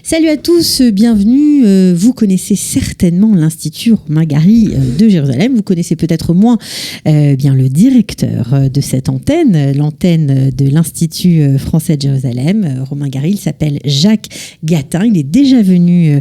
Salut à tous, bienvenue. Vous connaissez certainement l'Institut Romain Gary de Jérusalem. Vous connaissez peut-être moins bien le directeur de cette antenne, l'antenne de l'Institut français de Jérusalem, Romain Gary. Il s'appelle Jacques Gatin. Il est déjà venu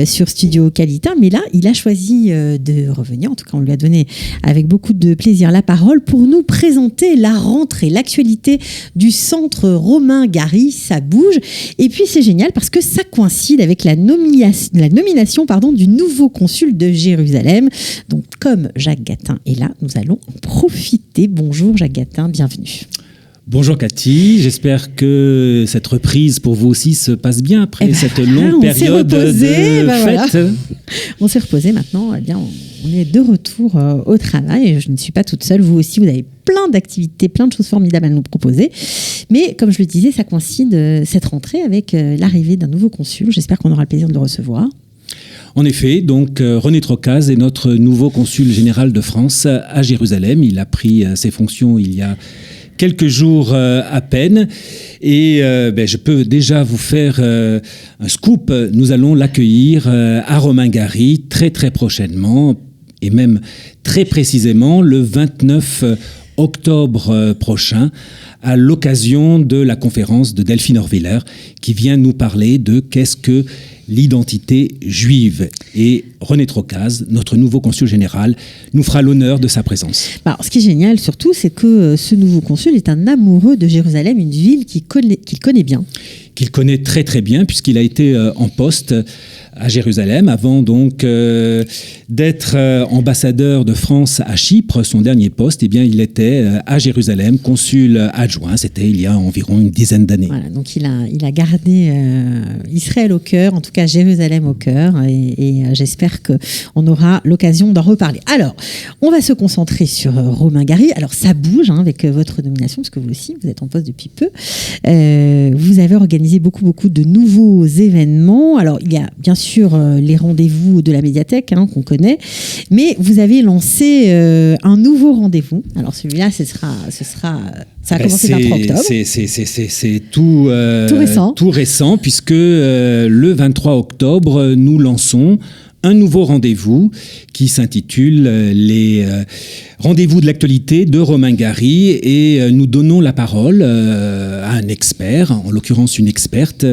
sur Studio Qualita, mais là, il a choisi de revenir. En tout cas, on lui a donné avec beaucoup de plaisir la parole pour nous présenter la rentrée, l'actualité du centre Romain Gary. Ça bouge. Et puis, c'est génial parce que ça coïncide avec la nomination du nouveau consul de Jérusalem. Donc, comme Jacques Gatin est là, nous allons en profiter. Bonjour Jacques Gatin, bienvenue. Bonjour Cathy, j'espère que cette reprise pour vous aussi se passe bien après cette longue période de fête. Voilà. On s'est reposé maintenant, eh bien, on est de retour au travail. Je ne suis pas toute seule, vous aussi, vous avez plein d'activités, plein de choses formidables à nous proposer. Mais comme je le disais, ça coïncide cette rentrée avec l'arrivée d'un nouveau consul. J'espère qu'on aura le plaisir de le recevoir. En effet, donc René Trocaz est notre nouveau consul général de France à Jérusalem. Il a pris ses fonctions il y a quelques jours à peine. Et je peux déjà vous faire un scoop. Nous allons l'accueillir à Romain Gary très très prochainement, et même très précisément le 29 octobre prochain, à l'occasion de la conférence de Delphine Orwiller, qui vient nous parler de qu'est-ce que l'identité juive. Et René Trocaz, notre nouveau consul général, nous fera l'honneur de sa présence. Alors, ce qui est génial surtout, c'est que ce nouveau consul est un amoureux de Jérusalem, une ville qu'il connaît bien. Qu'il connaît très très bien, puisqu'il a été en poste à Jérusalem, avant donc d'être ambassadeur de France à Chypre, son dernier poste, eh bien, il était à Jérusalem, consul adjoint, c'était il y a environ une dizaine d'années. Voilà, donc il a gardé Israël au cœur, en tout cas Jérusalem au cœur, et j'espère qu'on aura l'occasion d'en reparler. Alors, on va se concentrer sur Romain Gary. Alors, ça bouge avec votre nomination, parce que vous aussi, vous êtes en poste depuis peu. Vous avez organisé beaucoup de nouveaux événements. Alors, il y a bien sûr les rendez-vous de la médiathèque qu'on connaît, mais vous avez lancé un nouveau rendez-vous. Alors celui-là, ça a commencé le 23 octobre. C'est tout récent, puisque le 23 octobre, nous lançons un nouveau rendez-vous qui s'intitule les rendez-vous de l'actualité de Romain Gary, et nous donnons la parole à un expert, en l'occurrence une experte,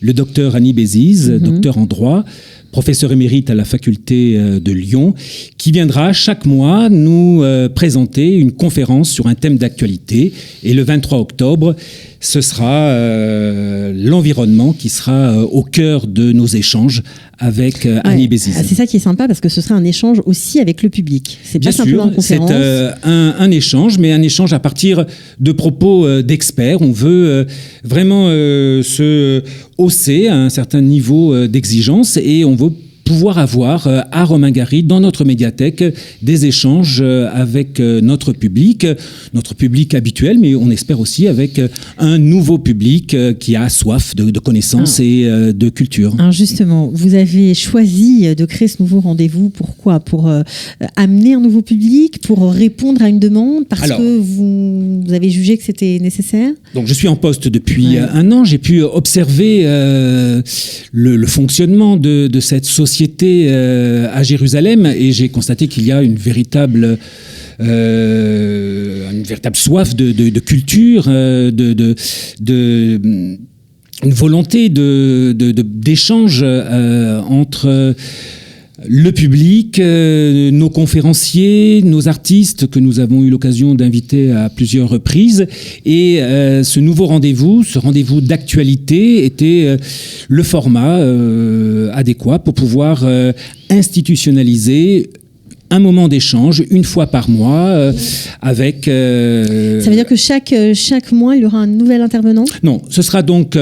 le docteur Annie Béziz, docteur en droit, professeur émérite à la faculté de Lyon, qui viendra chaque mois nous présenter une conférence sur un thème d'actualité. Et le 23 octobre, ce sera l'environnement qui sera au cœur de nos échanges avec Annie Béziz. C'est ça qui est sympa, parce que ce sera un échange aussi avec le public. C'est pas simplement une conférence. C'est un échange, mais un échange à partir de propos d'experts. On veut vraiment se hausser à un certain niveau d'exigence, et on veut pouvoir avoir à Romain Gary, dans notre médiathèque, des échanges avec notre public habituel, mais on espère aussi avec un nouveau public qui a soif de connaissances et de culture. Alors justement, vous avez choisi de créer ce nouveau rendez-vous. Pourquoi ? Pour amener un nouveau public, pour répondre à une demande, parce que vous avez jugé que c'était nécessaire ? Donc je suis en poste depuis un an, j'ai pu observer le fonctionnement de cette société à Jérusalem, et j'ai constaté qu'il y a une véritable soif de culture, une volonté d'échange entre le public, nos conférenciers, nos artistes que nous avons eu l'occasion d'inviter à plusieurs reprises. Et ce nouveau rendez-vous, ce rendez-vous d'actualité, était le format adéquat pour pouvoir institutionnaliser un moment d'échange, une fois par mois, avec... Ça veut dire que chaque mois, il y aura un nouvel intervenant ? Non, ce sera donc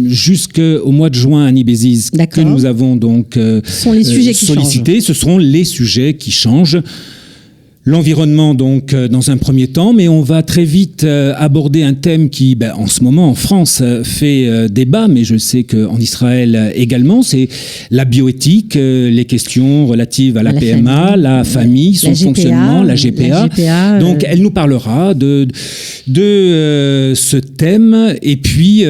jusqu'au mois de juin, Annie Béziz, que nous avons donc ce sont les sujets qui sollicités. Ce seront les sujets qui changent. L'environnement, donc, dans un premier temps, mais on va très vite aborder un thème qui, en ce moment, en France, fait débat, mais je sais qu'en Israël également, c'est la bioéthique, les questions relatives à la PMA, la famille, son fonctionnement, la GPA. Donc, elle nous parlera de ce thème, et puis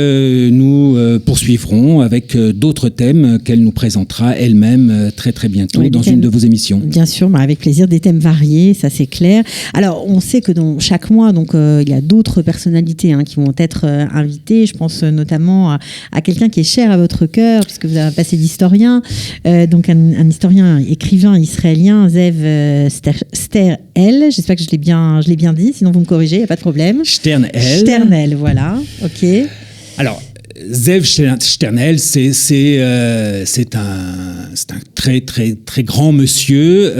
nous poursuivrons avec d'autres thèmes qu'elle nous présentera elle-même très très bientôt dans une de vos émissions. Bien sûr, avec plaisir, des thèmes variés. Ça, c'est clair. Alors, on sait que chaque mois, il y a d'autres personnalités qui vont être invitées. Je pense notamment à quelqu'un qui est cher à votre cœur, puisque vous avez passé d'historien. Donc, un historien, écrivain israélien, Zev Sternhell. J'espère que je l'ai bien dit. Sinon, vous me corrigez, il n'y a pas de problème. Sternhell, voilà. OK. Alors, Zev Sternhell, c'est un très, très, très grand monsieur.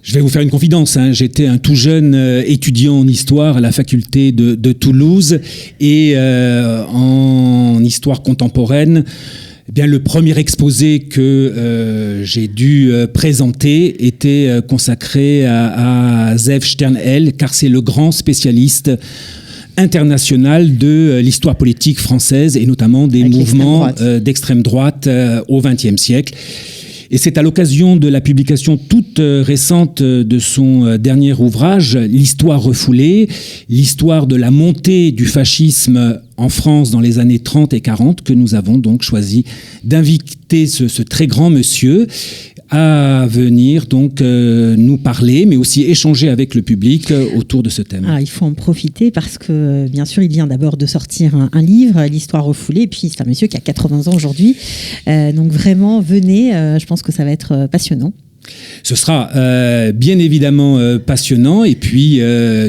Je vais vous faire une confidence, j'étais un tout jeune étudiant en histoire à la faculté de Toulouse et en histoire contemporaine, le premier exposé que j'ai dû présenter était consacré à Zev Sternhell, car c'est le grand spécialiste international de l'histoire politique française et notamment des mouvements d'extrême droite au XXe siècle. Et c'est à l'occasion de la publication toute récente de son dernier ouvrage, L'histoire refoulée, l'histoire de la montée du fascisme en France dans les années 30 et 40, que nous avons donc choisi d'inviter ce très grand monsieur à venir donc nous parler, mais aussi échanger avec le public autour de ce thème. Ah, il faut en profiter parce que, bien sûr, il vient d'abord de sortir un livre, L'histoire refoulée, et puis c'est un monsieur qui a 80 ans aujourd'hui. Donc vraiment, venez, je pense que ça va être passionnant. Ce sera bien évidemment passionnant, et puis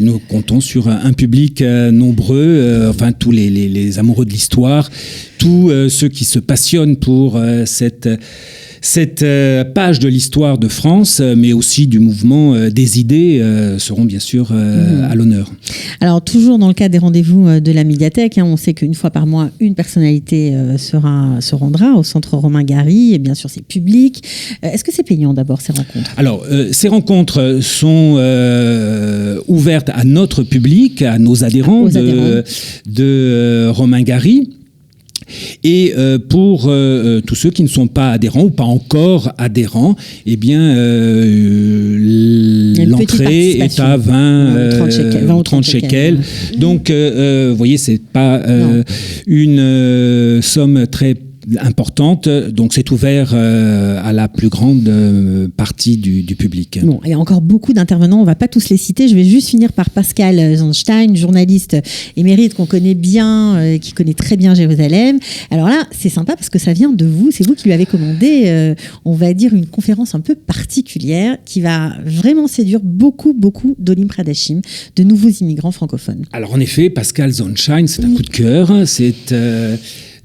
nous comptons sur un public nombreux, tous les amoureux de l'histoire, tous ceux qui se passionnent pour cette page de l'histoire de France, mais aussi du mouvement des idées, seront bien sûr à l'honneur. Alors, toujours dans le cadre des rendez-vous de la médiathèque, on sait qu'une fois par mois, une personnalité se rendra au centre Romain Gary, et bien sûr, c'est public. Est-ce que c'est payant d'abord, ces rencontres ? Alors, ces rencontres sont ouvertes à notre public, à nos adhérents de Romain Gary. Et pour tous ceux qui ne sont pas adhérents ou pas encore adhérents, l'entrée est à 20 ou 30 shekels. Donc, vous voyez, c'est pas une somme très importante, donc c'est ouvert à la plus grande partie du public. Bon, il y a encore beaucoup d'intervenants, on ne va pas tous les citer, je vais juste finir par Pascal Zonstein, journaliste émérite qu'on connaît bien, qui connaît très bien Jérusalem. Alors là, c'est sympa parce que ça vient de vous, c'est vous qui lui avez commandé, on va dire, une conférence un peu particulière qui va vraiment séduire beaucoup d'Olim Pradashim, de nouveaux immigrants francophones. Alors en effet, Pascal Zonstein, c'est un coup de cœur, c'est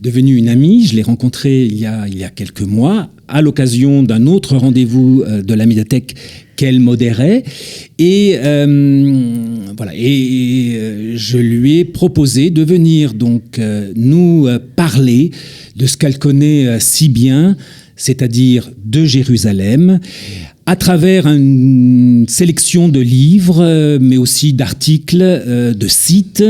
devenu une amie. Je l'ai rencontrée il y a quelques mois à l'occasion d'un autre rendez-vous de la médiathèque qu'elle modérait. Et je lui ai proposé de venir donc nous parler de ce qu'elle connaît si bien, c'est-à-dire de Jérusalem, à travers une sélection de livres, mais aussi d'articles, de sites,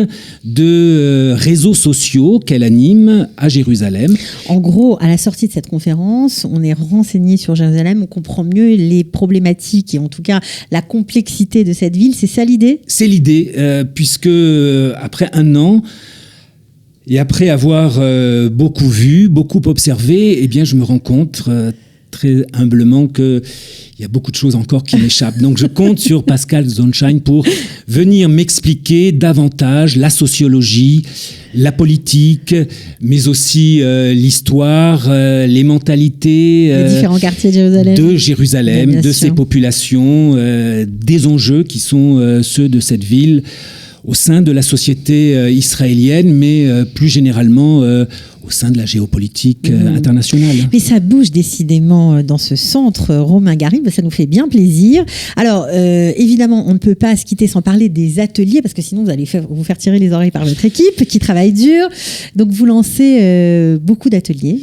de réseaux sociaux qu'elle anime à Jérusalem. En gros, à la sortie de cette conférence, on est renseigné sur Jérusalem, on comprend mieux les problématiques et en tout cas la complexité de cette ville. C'est ça l'idée ? C'est l'idée, puisque après un an, et après avoir beaucoup vu, beaucoup observé, je me rends compte très humblement qu'il y a beaucoup de choses encore qui m'échappent. Donc je compte sur Pascal Zonstein pour venir m'expliquer davantage la sociologie, la politique, mais aussi l'histoire, les mentalités les différents quartiers de Jérusalem, de ses populations, des enjeux qui sont ceux de cette ville au sein de la société israélienne, mais plus généralement au sein de la géopolitique internationale. Mais ça bouge décidément dans ce centre Romain Gary, ça nous fait bien plaisir. Alors, évidemment, on ne peut pas se quitter sans parler des ateliers, parce que sinon vous allez vous faire tirer les oreilles par votre équipe, qui travaille dur. Donc, vous lancez beaucoup d'ateliers,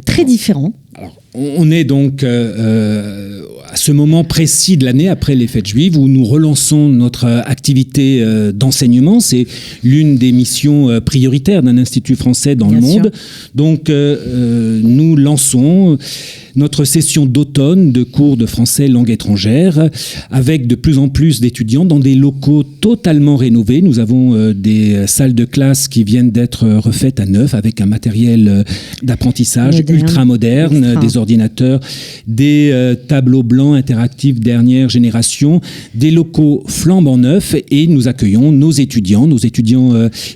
très différents. Alors, on est donc à ce moment précis de l'année, après les fêtes juives, où nous relançons notre activité d'enseignement. C'est l'une des missions prioritaires d'un institut français dans le monde. Donc, nous lançons notre session d'automne de cours de français langue étrangère avec de plus en plus d'étudiants dans des locaux totalement rénovés. Nous avons des salles de classe qui viennent d'être refaites à neuf avec un matériel d'apprentissage ultra moderne, des ordinateurs, des tableaux blancs interactifs dernière génération, des locaux flambant neufs, et nous accueillons nos étudiants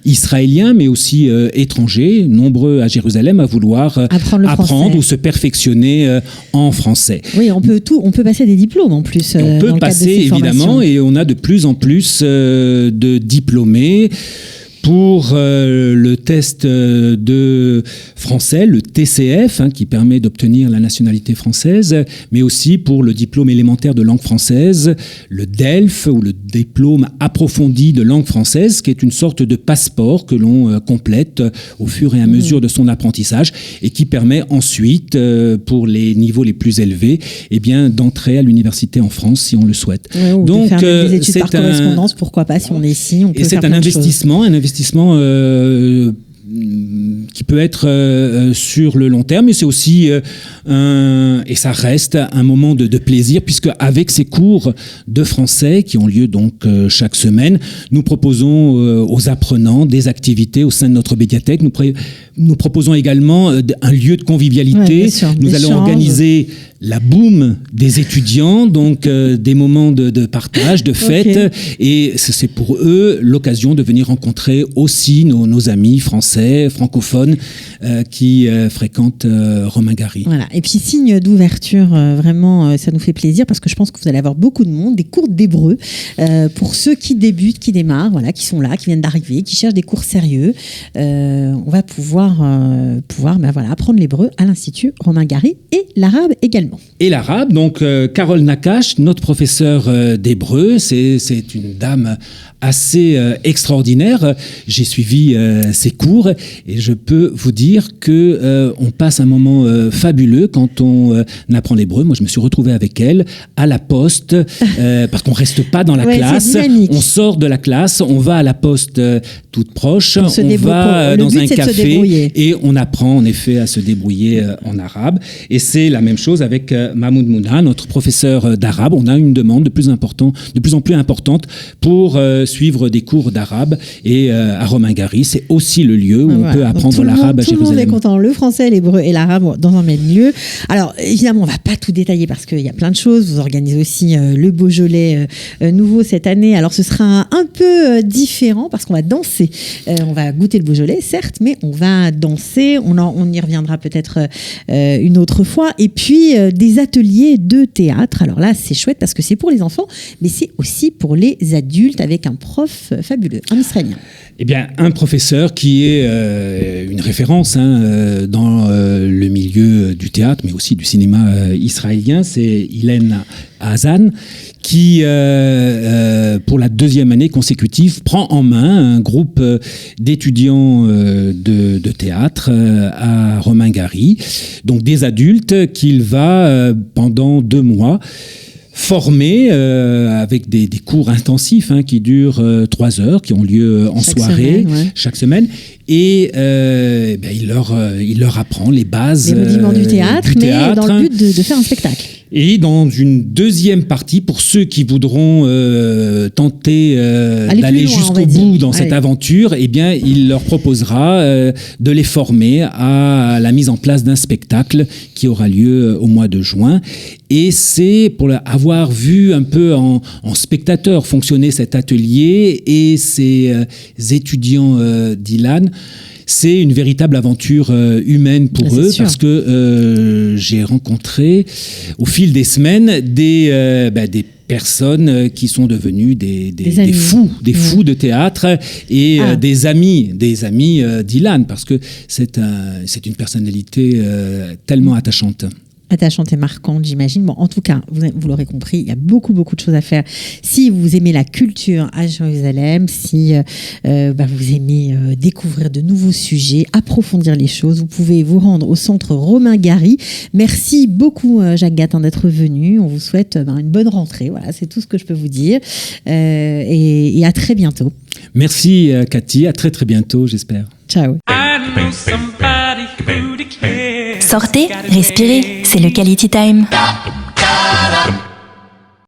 israéliens mais aussi étrangers, nombreux à Jérusalem, à vouloir apprendre ou se perfectionner en français. Oui, on peut passer des diplômes en plus. On peut passer évidemment, et on a de plus en plus de diplômés pour le test de français, le TCF, qui permet d'obtenir la nationalité française, mais aussi pour le diplôme élémentaire de langue française, le DELF, ou le diplôme approfondi de langue française, qui est une sorte de passeport que l'on complète au fur et à mesure de son apprentissage, et qui permet ensuite, pour les niveaux les plus élevés, d'entrer à l'université en France si on le souhaite. Donc, de faire des études par correspondance, pourquoi pas, si on est ici, on peut faire plein de choses. Un investissement qui peut être sur le long terme, mais c'est aussi et ça reste un moment de plaisir, puisque avec ces cours de français qui ont lieu donc chaque semaine, nous proposons aux apprenants des activités au sein de notre médiathèque. Nous proposons également un lieu de convivialité. Nous allons organiser la boum des étudiants, donc des moments de partage, de fête, et c'est pour eux l'occasion de venir rencontrer aussi nos amis français, francophones, qui fréquentent Romain Gary. Voilà. Et puis, signe d'ouverture, vraiment, ça nous fait plaisir, parce que je pense que vous allez avoir beaucoup de monde, des cours d'hébreu, pour ceux qui débutent, qui démarrent, voilà, qui sont là, qui viennent d'arriver, qui cherchent des cours sérieux. On va pouvoir apprendre l'hébreu à l'Institut Romain Gary, et l'arabe également. Et l'arabe, donc Carole Nakache, notre professeure d'hébreu, c'est une dame assez extraordinaire. J'ai suivi ses cours, et je peux vous dire que on passe un moment fabuleux quand on apprend l'hébreu. Moi, je me suis retrouvé avec elle à la poste, parce qu'on reste pas dans la classe, on sort de la classe, on va à la poste toute proche, on va dans un café, et on apprend en effet à se débrouiller en arabe. Et c'est la même chose avec Mahmoud Mouna, notre professeur d'arabe. On a une demande de plus en plus importante pour suivre des cours d'arabe, et à Romain Gary, c'est aussi le lieu où on peut apprendre l'arabe à Jérusalem. Tout le monde est content, le français, l'hébreu et l'arabe dans un même lieu. Alors évidemment, on va pas tout détailler parce qu'il y a plein de choses. Vous organisez aussi le Beaujolais nouveau cette année. Alors ce sera un peu différent parce qu'on va danser. On va goûter le Beaujolais, certes, mais on va danser. On y reviendra peut-être une autre fois. Et puis des ateliers de théâtre. Alors là, c'est chouette parce que c'est pour les enfants, mais c'est aussi pour les adultes, avec un prof fabuleux, un Israélien. Eh bien, un professeur qui est une référence dans le milieu du théâtre, mais aussi du cinéma israélien, c'est Ilen Hazan, qui, pour la deuxième année consécutive, prend en main un groupe d'étudiants de théâtre à Romain Gary, donc des adultes qu'il va, pendant 2 mois, formés avec des cours intensifs qui durent 3 heures, qui ont lieu en soirée, chaque semaine. Et il leur apprend les bases les rudiments du théâtre, mais dans le but de faire un spectacle. Et dans une deuxième partie, pour ceux qui voudront tenter d'aller jusqu'au bout dans cette aventure, il leur proposera de les former à la mise en place d'un spectacle qui aura lieu au mois de juin. Et c'est pour avoir vu un peu en spectateur fonctionner cet atelier et ces étudiants d'Ilan, c'est une véritable aventure humaine pour eux, parce que j'ai rencontré au fil des semaines des personnes qui sont devenues des fous de théâtre, et des amis d'Ilan, parce que c'est une personnalité tellement attachante. attachante et marquante, j'imagine. Bon, en tout cas, vous l'aurez compris, il y a beaucoup de choses à faire. Si vous aimez la culture à Jérusalem, si vous aimez découvrir de nouveaux sujets, approfondir les choses, vous pouvez vous rendre au centre Romain Gary. Merci beaucoup, Jacques Gatin, d'être venu. On vous souhaite une bonne rentrée. Voilà, c'est tout ce que je peux vous dire. Et à très bientôt. Merci, Cathy. À très, très bientôt, j'espère. Ciao. Sortez, respirez, c'est le Quality Time.